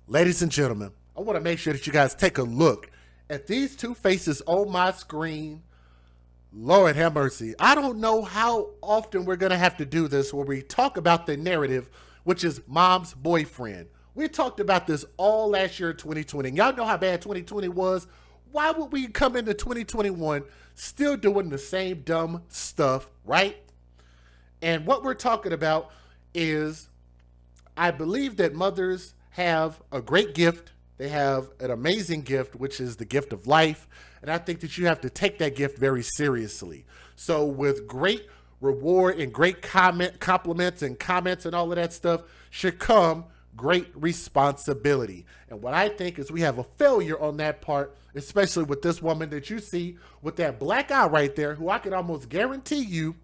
Ladies and gentlemen, I want to make sure that you guys take a look at these two faces on my screen. Lord have mercy. I don't know how often we're going to have to do this where we talk about the narrative, which is mom's boyfriend. We talked about this all last year in 2020. And y'all know how bad 2020 was. Why would we come into 2021 still doing the same dumb stuff, right? And what we're talking about is I believe that mothers have a great gift. They have an amazing gift, which is the gift of life. And I think that you have to take that gift very seriously. So, with great reward and great compliments and comments and all of that stuff, should come great responsibility. And what I think is we have a failure on that part, especially with this woman that you see with that black eye right there, who I can almost guarantee you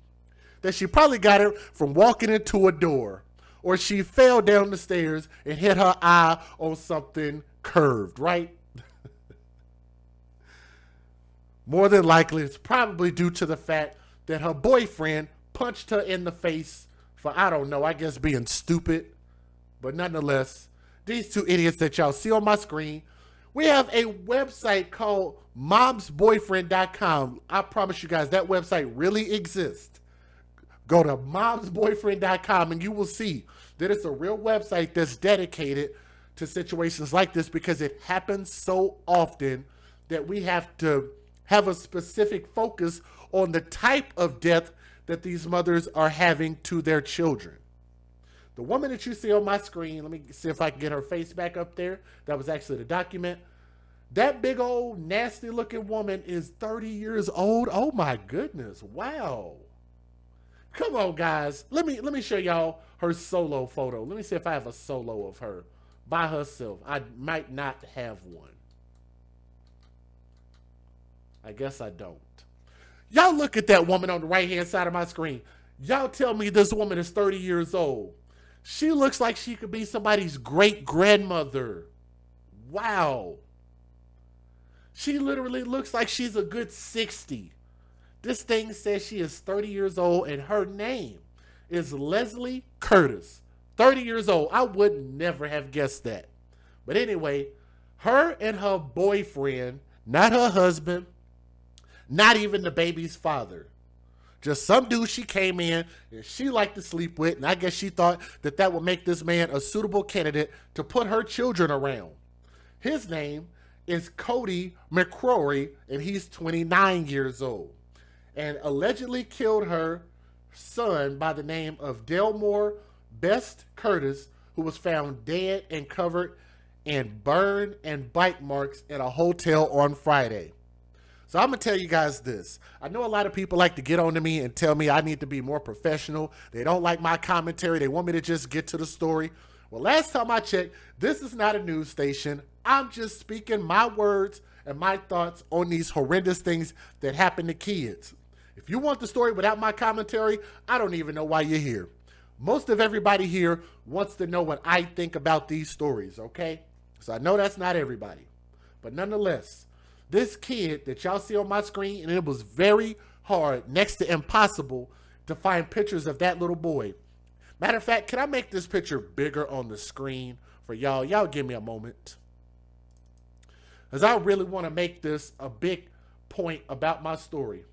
that she probably got it from walking into a door, or she fell down the stairs and hit her eye on something curved, right? More than likely, it's probably due to the fact that her boyfriend punched her in the face for, I don't know, I guess being stupid. But nonetheless, these two idiots that y'all see on my screen, we have a website called momsboyfriend.com. I promise you guys, that website really exists. Go to momsboyfriend.com and you will see that it's a real website that's dedicated to situations like this, because it happens so often that we have to have a specific focus on the type of death that these mothers are having to their children. The woman that you see on my screen, let me see if I can get her face back up there. That was actually the document. That big old nasty looking woman is 30 years old. Oh my goodness. Wow. Come on, guys. Let me show y'all her solo photo. Let me see if I have a solo of her by herself. I might not have one. I guess I don't. Y'all look at that woman on the right-hand side of my screen. Y'all tell me this woman is 30 years old. She looks like she could be somebody's great-grandmother. Wow. She literally looks like she's a good 60. This thing says she is 30 years old, and her name is Leslie Curtis. 30 years old. I would never have guessed that. But anyway, her and her boyfriend, not her husband, not even the baby's father, just some dude she came in and she liked to sleep with, and I guess she thought that that would make this man a suitable candidate to put her children around. His name is Cody McCrory, and he's 29 years old, and allegedly killed her son by the name of Delmore Best Curtis, who was found dead and covered in burn and bite marks at a hotel on Friday. So I'm going to tell you guys this. I know a lot of people like to get on to me and tell me I need to be more professional. They don't like my commentary. They want me to just get to the story. Well, last time I checked, this is not a news station. I'm just speaking my words and my thoughts on these horrendous things that happen to kids. If you want the story without my commentary, I don't even know why you're here. Most of everybody here wants to know what I think about these stories, okay? So I know that's not everybody. But nonetheless, this kid that y'all see on my screen, and it was very hard, next to impossible, to find pictures of that little boy. Matter of fact, can I make this picture bigger on the screen for y'all? Y'all give me a moment. Because I really want to make this a big point about my story.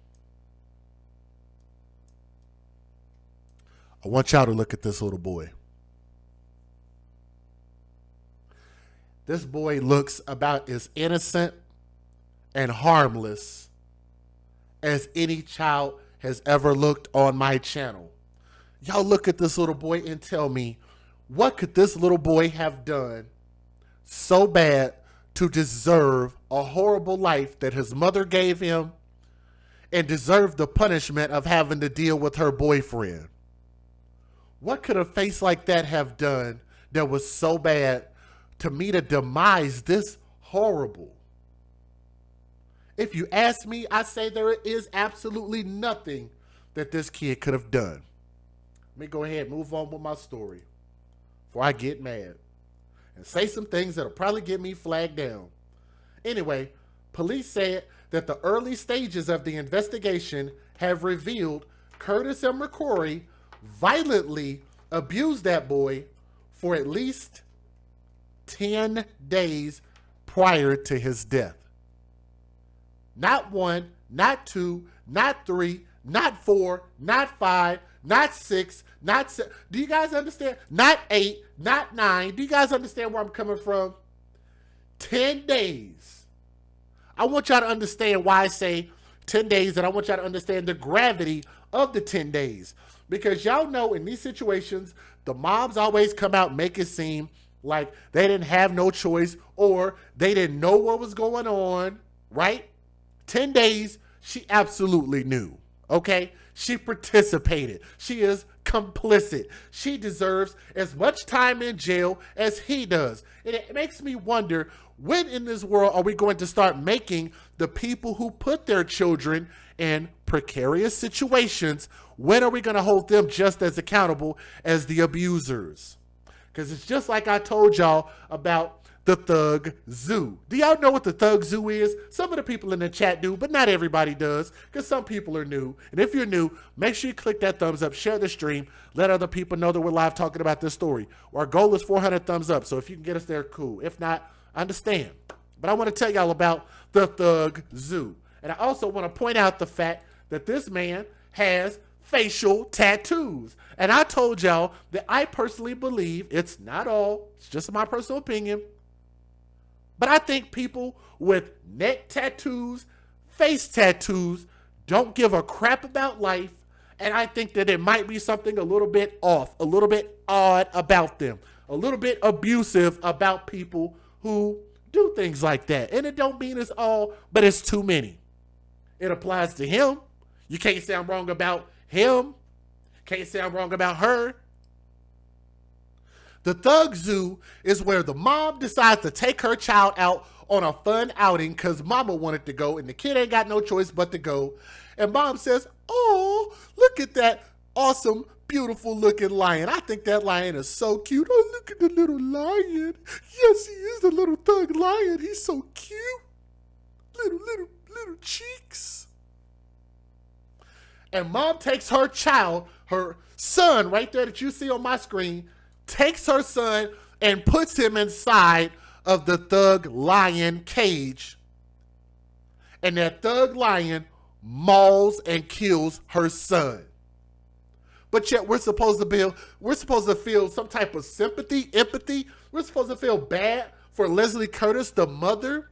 I want y'all to look at this little boy. This boy looks about as innocent and harmless as any child has ever looked on my channel. Y'all look at this little boy and tell me, what could this little boy have done so bad to deserve a horrible life that his mother gave him and deserve the punishment of having to deal with her boyfriend? What could a face like that have done that was so bad to meet a demise this horrible? If you ask me, I say there is absolutely nothing that this kid could have done. Let me go ahead and move on with my story before I get mad and say some things that'll probably get me flagged down. Anyway, police said that the early stages of the investigation have revealed Curtis and McCrory violently abused that boy for at least 10 days prior to his death. Not 1, not 2, not 3, not 4, not 5, not 6, not 7. Do you guys understand? Not 8, not 9. Do you guys understand where I'm coming from? 10 days. I want y'all to understand why I say 10 days, and I want y'all to understand the gravity of the 10 days. Because y'all know in these situations, the moms always come out and make it seem like they didn't have no choice or they didn't know what was going on, right? 10 days, she absolutely knew, okay? She participated. She is complicit. She deserves as much time in jail as he does. And it makes me wonder, when in this world are we going to start making the people who put their children in precarious situations, when are we going to hold them just as accountable as the abusers? Because it's just like I told y'all about the Thug Zoo. Do y'all know what the Thug Zoo is? Some of the people in the chat do, but not everybody does, because some people are new. And if you're new, make sure you click that thumbs up, share the stream, let other people know that we're live talking about this story. Our goal is 400 thumbs up, so if you can get us there, cool. If not, I understand. But I want to tell y'all about the Thug Zoo. And I also want to point out the fact that this man has facial tattoos. And I told y'all that I personally believe, it's not all, it's just my personal opinion, but I think people with neck tattoos, face tattoos, don't give a crap about life. And I think that it might be something a little bit off, a little bit odd about them, a little bit abusive about people who do things like that. And it don't mean it's all, but it's too many. It applies to him. You can't say I'm wrong about him. Can't say I'm wrong about her. The Thug Zoo is where the mom decides to take her child out on a fun outing because mama wanted to go and the kid ain't got no choice but to go. And mom says, oh, look at that awesome, beautiful looking lion. I think that lion is so cute. Oh, look at the little lion. Yes, he is the little thug lion. He's so cute. Little cheeks. And mom takes her child, her son right there that you see on my screen, takes her son and puts him inside of the thug lion cage. And that thug lion mauls and kills her son. But yet we're supposed to feel some type of sympathy, empathy. We're supposed to feel bad for Leslie Curtis, the mother,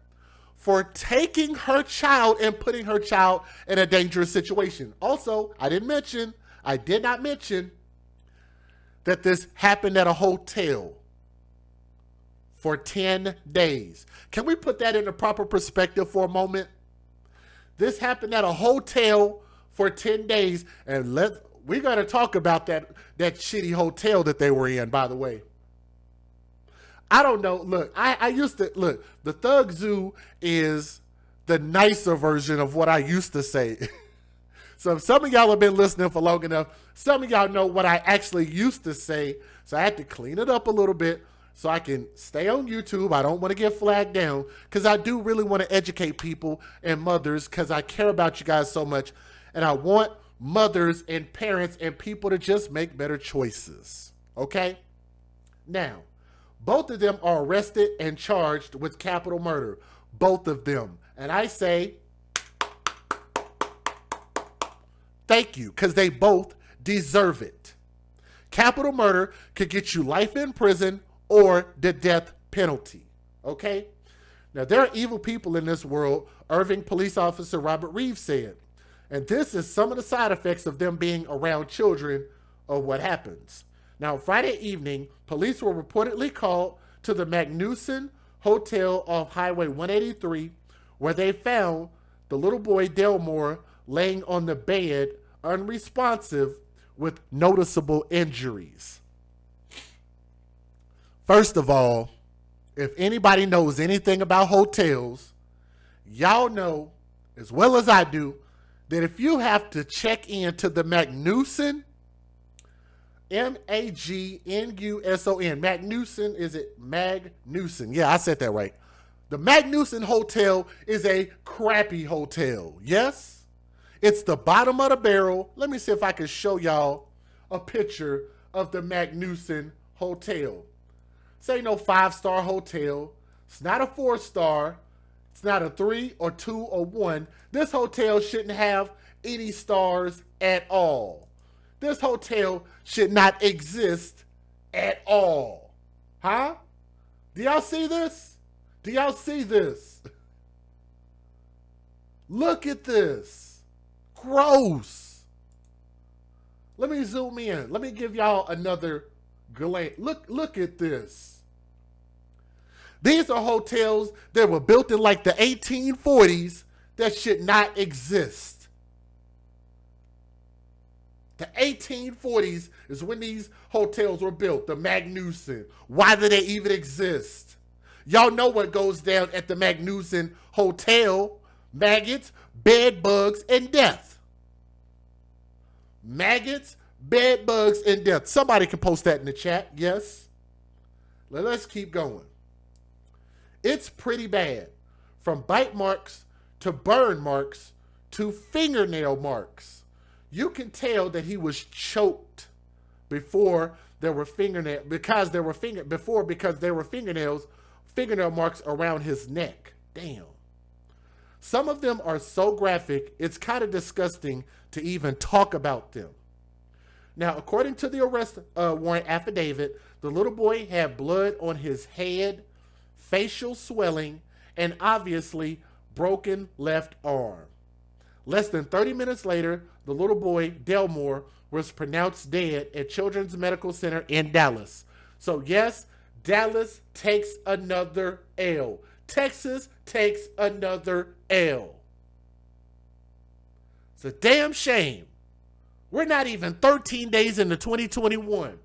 for taking her child and putting her child in a dangerous situation. Also, I did not mention that this happened at a hotel for 10 days. Can we put that in the proper perspective for a moment? This happened at a hotel for 10 days, and we got to talk about that shitty hotel that they were in, by the way. I don't know. Look, the Thug Zoo is the nicer version of what I used to say. So if some of y'all have been listening for long enough, some of y'all know what I actually used to say. So I had to clean it up a little bit so I can stay on YouTube. I don't want to get flagged down because I do really want to educate people and mothers because I care about you guys so much. And I want mothers and parents and people to just make better choices. Okay? Now, both of them are arrested and charged with capital murder. Both of them. And I say, thank you, because they both deserve it. Capital murder could get you life in prison or the death penalty. Okay? Now, there are evil people in this world, Irving police officer Robert Reeves said. And this is some of the side effects of them being around children of what happens. Now, Friday evening, police were reportedly called to the Magnuson Hotel off Highway 183, where they found the little boy Delmore laying on the bed, unresponsive, with noticeable injuries. First of all, if anybody knows anything about hotels, y'all know, as well as I do, that if you have to check in to the Magnuson, Magnuson, Magnuson, is it Magnuson? Yeah, I said that right. The Magnuson Hotel is a crappy hotel. Yes, it's the bottom of the barrel. Let me see if I can show y'all a picture of the Magnuson Hotel. This ain't no 5-star hotel. It's not a 4-star. It's not a 3 or 2 or 1. This hotel shouldn't have any stars at all. This hotel should not exist at all. Huh? Do y'all see this? Do y'all see this? Look at this. Gross. Let me zoom in. Let me give y'all another glance. Look at this. These are hotels that were built in like the 1840s that should not exist. The 1840s is when these hotels were built, the Magnuson. Why do they even exist? Y'all know what goes down at the Magnuson Hotel. Maggots, bed bugs, and death. Maggots, bed bugs, and death. Somebody can post that in the chat, yes? Let's keep going. It's pretty bad. From bite marks to burn marks to fingernail marks. You can tell that he was choked before there were fingernails, because there were fingernail marks around his neck. Damn. Some of them are so graphic, it's kind of disgusting to even talk about them. Now, according to the arrest warrant affidavit, the little boy had blood on his head, facial swelling, and obviously broken left arm. Less than 30 minutes later, the little boy, Delmore, was pronounced dead at Children's Medical Center in Dallas. So yes, Dallas takes another L. Texas takes another L. It's a damn shame. We're not even 13 days into 2021.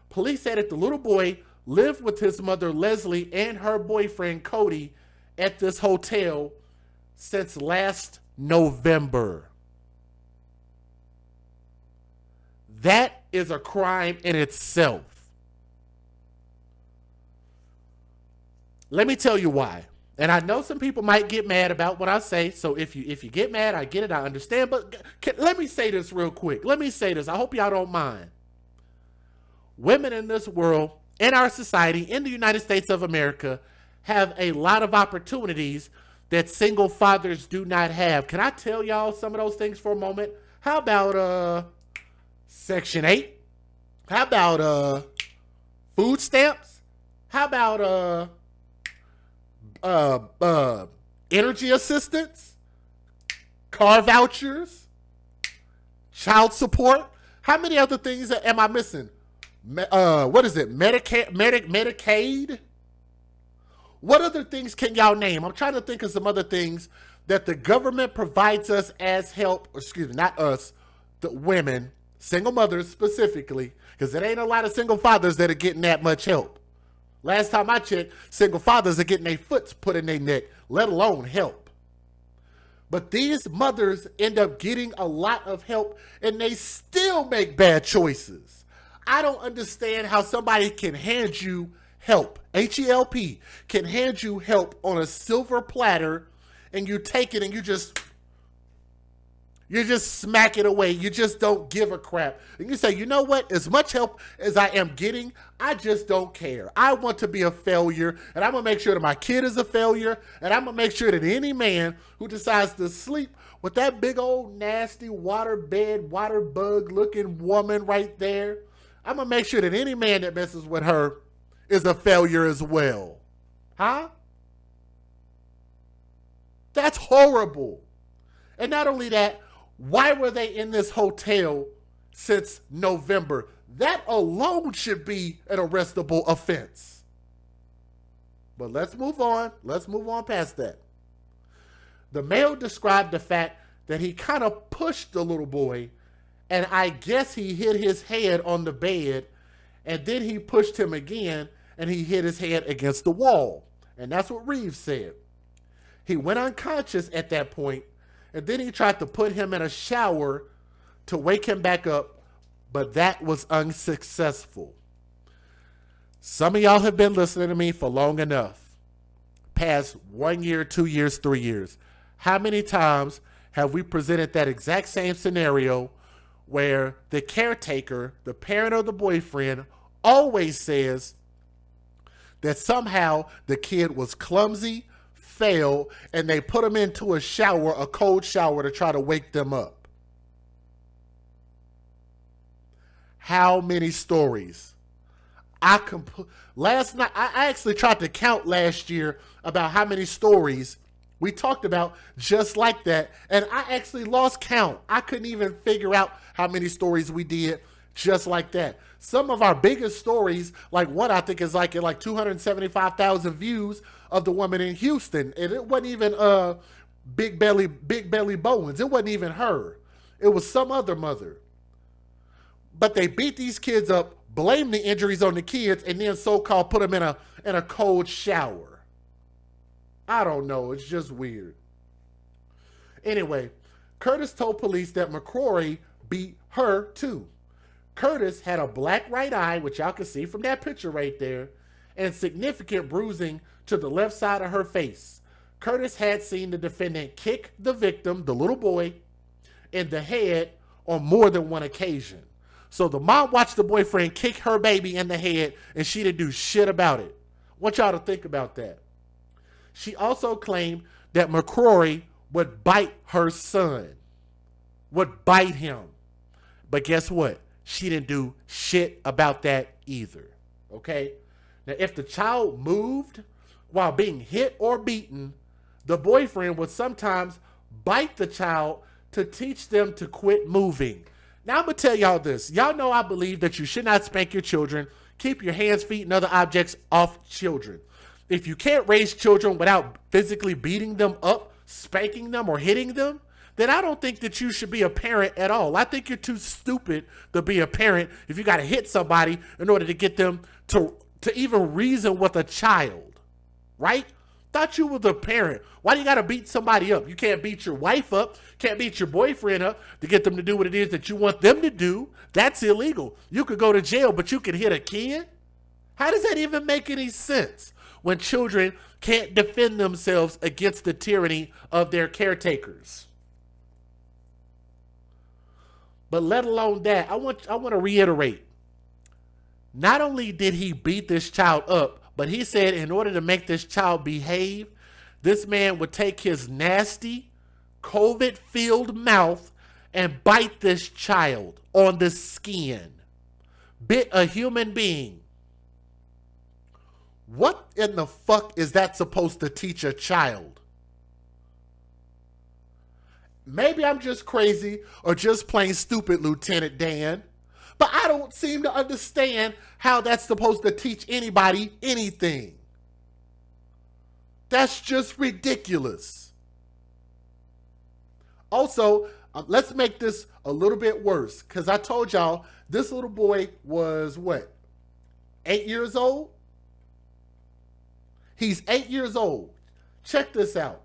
Police said that the little boy lived with his mother, Leslie, and her boyfriend, Cody, at this hotel since last November. That is a crime in itself. Let me tell you why. And I know some people might get mad about what I say. So if you get mad, I get it. I understand. But let me say this real quick. Let me say this. I hope y'all don't mind. Women in this world, in our society, in the United States of America, have a lot of opportunities that single fathers do not have. Can I tell y'all some of those things for a moment? How about Section 8? How about food stamps? How about energy assistance, car vouchers, child support? How many other things am I missing? What is it? Medicaid? What other things can y'all name? I'm trying to think of some other things that the government provides us as help. Excuse me, not us, the women, single mothers specifically, because it ain't a lot of single fathers that are getting that much help. Last time I checked, single fathers are getting their foots put in their neck, let alone help. But these mothers end up getting a lot of help, and they still make bad choices. I don't understand how somebody can hand you help, H-E-L-P, can hand you help on a silver platter, and you take it and you just smack it away. You just don't give a crap. And you say, you know what? As much help as I am getting, I just don't care. I want to be a failure, and I'm going to make sure that my kid is a failure, and I'm going to make sure that any man who decides to sleep with that big old nasty water bug looking woman right there, I'm going to make sure that any man that messes with her is a failure as well. Huh? That's horrible. And not only that, why were they in this hotel since November? That alone should be an arrestable offense. But let's move on. Let's move on past that. The male described the fact that he kind of pushed the little boy, and I guess he hit his head on the bed, and then he pushed him again, and he hit his head against the wall. And that's what Reeves said. He went unconscious at that point, and then he tried to put him in a shower to wake him back up, but that was unsuccessful. Some of y'all have been listening to me for long enough. Past 1 year, 2 years, 3 years. How many times have we presented that exact same scenario where the caretaker, the parent of the boyfriend, always says that somehow the kid was clumsy, fell, and they put him into a shower, a cold shower, to try to wake them up. How many stories? Last night, I actually tried to count last year about how many stories we talked about just like that, and I actually lost count. I couldn't even figure out how many stories we did just like that. Some of our biggest stories, like one I think is like at like 275,000 views of the woman in Houston, and it wasn't even Big Belly Bowens. It wasn't even her. It was some other mother. But they beat these kids up, blame the injuries on the kids, and then so-called put them in a cold shower. I don't know. It's just weird. Anyway, Curtis told police that McCrory beat her too. Curtis had a black right eye, which y'all can see from that picture right there, and significant bruising to the left side of her face. Curtis had seen the defendant kick the victim, the little boy, in the head on more than one occasion. So the mom watched the boyfriend kick her baby in the head, and she didn't do shit about it. I want y'all to think about that. She also claimed that McCrory would bite her son, would bite him. But guess what? She didn't do shit about that either. Okay? Now, if the child moved while being hit or beaten, the boyfriend would sometimes bite the child to teach them to quit moving. Now, I'm going to tell y'all this. Y'all know I believe that you should not spank your children. Keep your hands, feet, and other objects off children. If you can't raise children without physically beating them up, spanking them, or hitting them, then I don't think that you should be a parent at all. I think you're too stupid to be a parent if you got to hit somebody in order to get them to even reason with a child, right? Thought you were the parent. Why do you got to beat somebody up? You can't beat your wife up, can't beat your boyfriend up to get them to do what it is that you want them to do. That's illegal. You could go to jail, but you could hit a kid? How does that even make any sense when children can't defend themselves against the tyranny of their caretakers? But let alone that, I want to reiterate. Not only did he beat this child up, but he said in order to make this child behave, this man would take his nasty, COVID-filled mouth and bite this child on the skin. Bit a human being. What in the fuck is that supposed to teach a child? Maybe I'm just crazy or just plain stupid, Lieutenant Dan. But I don't seem to understand how that's supposed to teach anybody anything. That's just ridiculous. Also, let's make this a little bit worse. Because I told y'all this little boy was what? 8 years old? He's 8 years old. Check this out.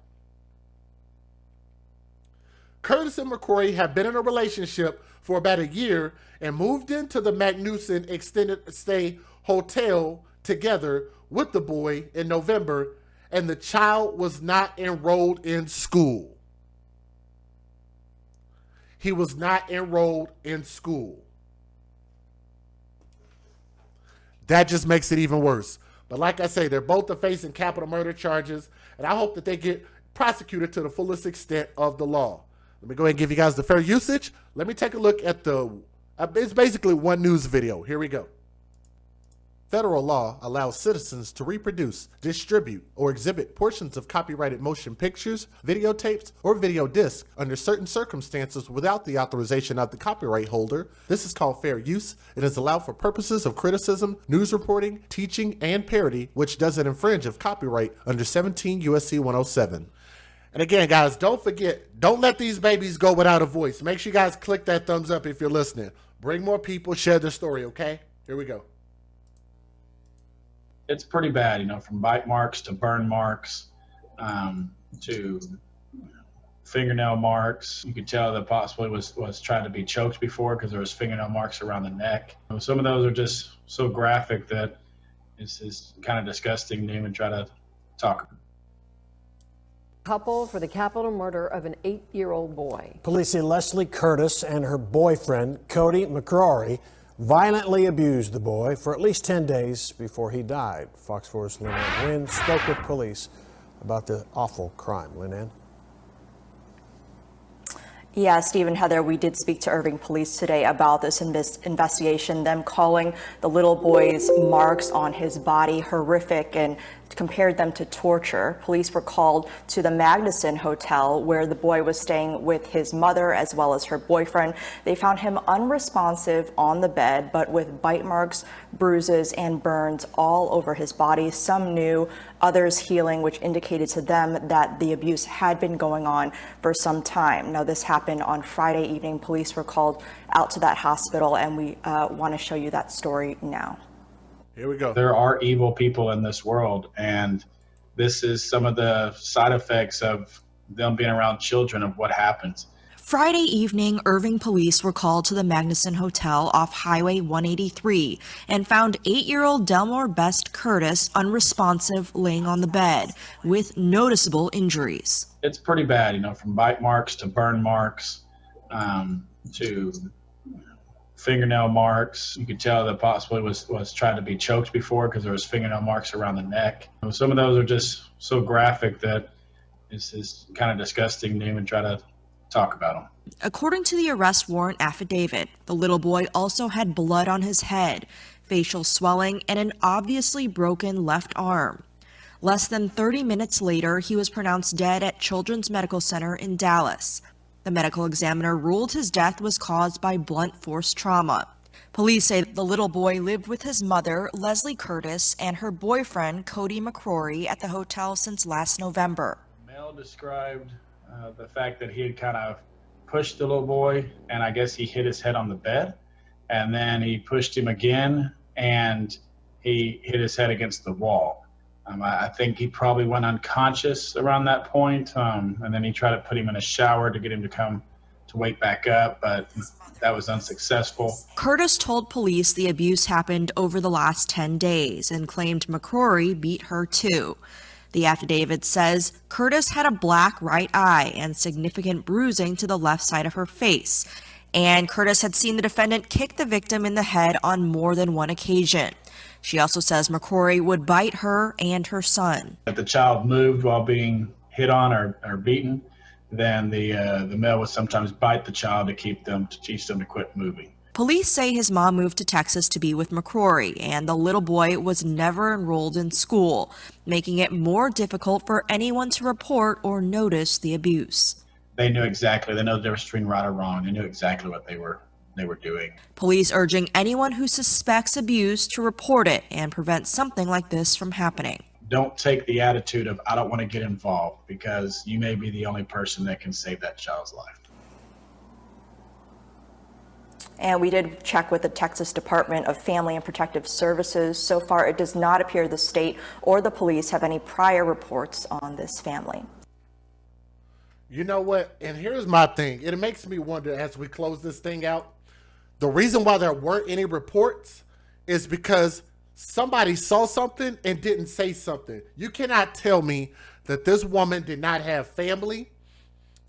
Curtis and McCrory have been in a relationship for about a year and moved into the Magnuson Extended Stay Hotel together with the boy in November, and the child was not enrolled in school. He was not enrolled in school. That just makes it even worse. But like I say, they're both facing capital murder charges, and I hope that they get prosecuted to the fullest extent of the law. Let me go ahead and give you guys the fair usage. Let me take a look at it's basically one news video. Here we go. Federal law allows citizens to reproduce, distribute, or exhibit portions of copyrighted motion pictures, videotapes, or video discs under certain circumstances without the authorization of the copyright holder. This is called fair use. It is allowed for purposes of criticism, news reporting, teaching, and parody, which doesn't infringe of copyright under 17 U.S.C. 107. And again, guys, don't forget, don't let these babies go without a voice. Make sure you guys click that thumbs up if you're listening. Bring more people, share their story, okay? Here we go. It's pretty bad, from bite marks to burn marks, to fingernail marks. You could tell that possibly was trying to be choked before because there was fingernail marks around the neck. Some of those are just so graphic that it's kind of disgusting to even try to talk. Couple for the capital murder of an 8-year-old boy. Police say Leslie Curtis and her boyfriend, Cody McCrory, violently abused the boy for at least 10 days before he died. Fox 4's Lynn Wynn spoke with police about the awful crime. Lynn. Yeah, Steve and Heather, we did speak to Irving Police today about this investigation, them calling the little boy's marks on his body horrific and compared them to torture. Police were called to the Magnuson Hotel where the boy was staying with his mother as well as her boyfriend. They found him unresponsive on the bed, but with bite marks, bruises, and burns all over his body. Some new, others healing, which indicated to them that the abuse had been going on for some time. Now, this happened on Friday evening. Police were called out to that hospital, and we want to show you that story now. Here we go. There are evil people in this world, and this is some of the side effects of them being around children of what happens. Friday evening, Irving police were called to the Magnuson Hotel off Highway 183 and found 8-year-old Delmore Best Curtis unresponsive, laying on the bed with noticeable injuries. It's pretty bad, from bite marks to burn marks, to fingernail marks. You could tell that possibly was trying to be choked before because there was fingernail marks around the neck. Some of those are just so graphic that it's kind of disgusting to even try to talk about them. According to the arrest warrant affidavit, the little boy also had blood on his head, facial swelling, and an obviously broken left arm. Less than 30 minutes later, he was pronounced dead at Children's Medical Center in Dallas. The medical examiner ruled his death was caused by blunt force trauma. Police say the little boy lived with his mother, Leslie Curtis, and her boyfriend, Cody McCrory, at the hotel since last November. Mel described the fact that he had kind of pushed the little boy, and I guess he hit his head on the bed, and then he pushed him again, and he hit his head against the wall. I think he probably went unconscious around that point, and then he tried to put him in a shower to get him to wake back up, but that was unsuccessful. Curtis told police the abuse happened over the last 10 days and claimed McCrory beat her too. The affidavit says Curtis had a black right eye and significant bruising to the left side of her face, and Curtis had seen the defendant kick the victim in the head on more than one occasion. She also says McCrory would bite her and her son. If the child moved while being hit on or beaten, then the male would sometimes bite the child to teach them to quit moving. Police say his mom moved to Texas to be with McCrory, and the little boy was never enrolled in school, making it more difficult for anyone to report or notice the abuse. They know the difference between right or wrong. They knew exactly what they were doing. Police urging anyone who suspects abuse to report it and prevent something like this from happening. Don't take the attitude of, I don't want to get involved, because you may be the only person that can save that child's life. And we did check with the Texas Department of Family and Protective Services. So far, it does not appear the state or the police have any prior reports on this family. You know what? And here's my thing. It makes me wonder as we close this thing out. The reason why there weren't any reports is because somebody saw something and didn't say something. You cannot tell me that this woman did not have family.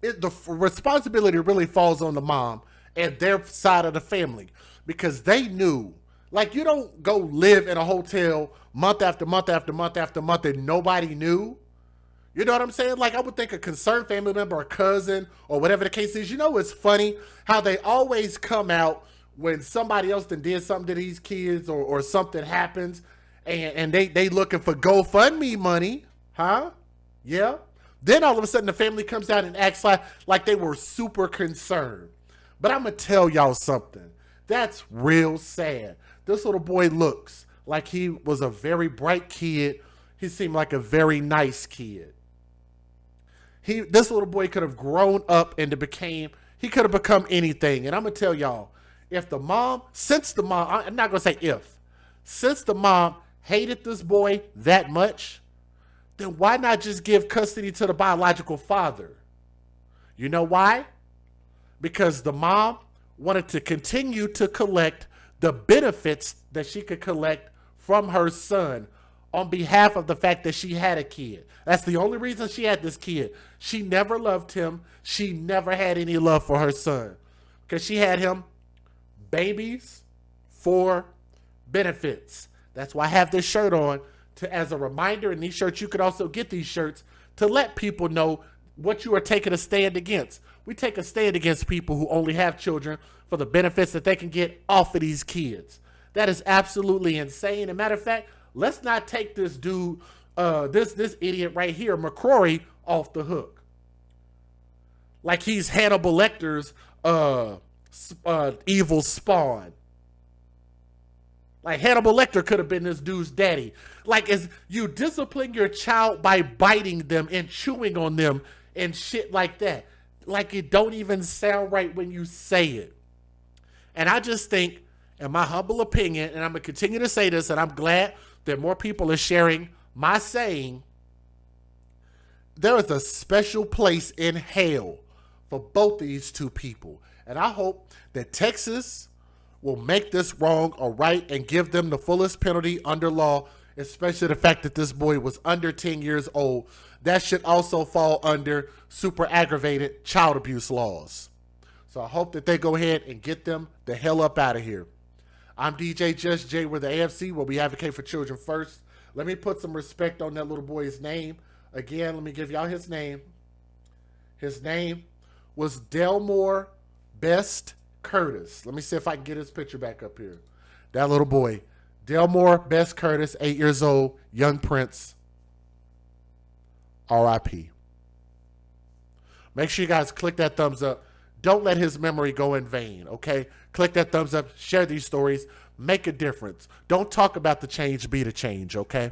The responsibility really falls on the mom and their side of the family, because they knew. Like, you don't go live in a hotel month after month after month after month and nobody knew. You know what I'm saying? Like, I would think a concerned family member, a cousin, or whatever the case is. It's funny how they always come out when somebody else did something to these kids, or something happens, and they looking for GoFundMe money. Huh? Yeah. Then all of a sudden the family comes out and acts like they were super concerned. But I'm going to tell y'all something. That's real sad. This little boy looks like he was a very bright kid. He seemed like a very nice kid. This little boy could have grown up and he could have become anything. And I'm going to tell y'all, since the mom hated this boy that much, then why not just give custody to the biological father? You know why? Because the mom wanted to continue to collect the benefits that she could collect from her son on behalf of the fact that she had a kid. That's the only reason she had this kid. She never loved him. She never had any love for her son because she had him babies for benefits. That's why I have this shirt on as a reminder. And these shirts, you could also get these shirts to let people know what you are taking a stand against. We take a stand against people who only have children for the benefits that they can get off of these kids. That is absolutely insane. As a matter of fact, let's not take this dude, this idiot right here, McCrory, off the hook. Like he's Hannibal Lecter's evil spawn. Like Hannibal Lecter could have been this dude's daddy. Like, as you discipline your child by biting them and chewing on them and shit like that. Like, it don't even sound right when you say it. And I just think, in my humble opinion, and I'm going to continue to say this, and I'm glad that more people are sharing my saying, there is a special place in hell for both these two people. And I hope that Texas will make this wrong or right and give them the fullest penalty under law, especially the fact that this boy was under 10 years old. That should also fall under super aggravated child abuse laws. So I hope that they go ahead and get them the hell up out of here. I'm DJ Just Jay with the AFC, where we advocate for children first. Let me put some respect on that little boy's name. Again, let me give y'all his name. His name was Delmore Best Curtis. Let me see if I can get his picture back up here. That little boy, Delmore Best Curtis, 8 years old, young prince. R.I.P. Make sure you guys click that thumbs up. Don't let his memory go in vain, okay? Click that thumbs up, share these stories, make a difference. Don't talk about the change, be the change, okay?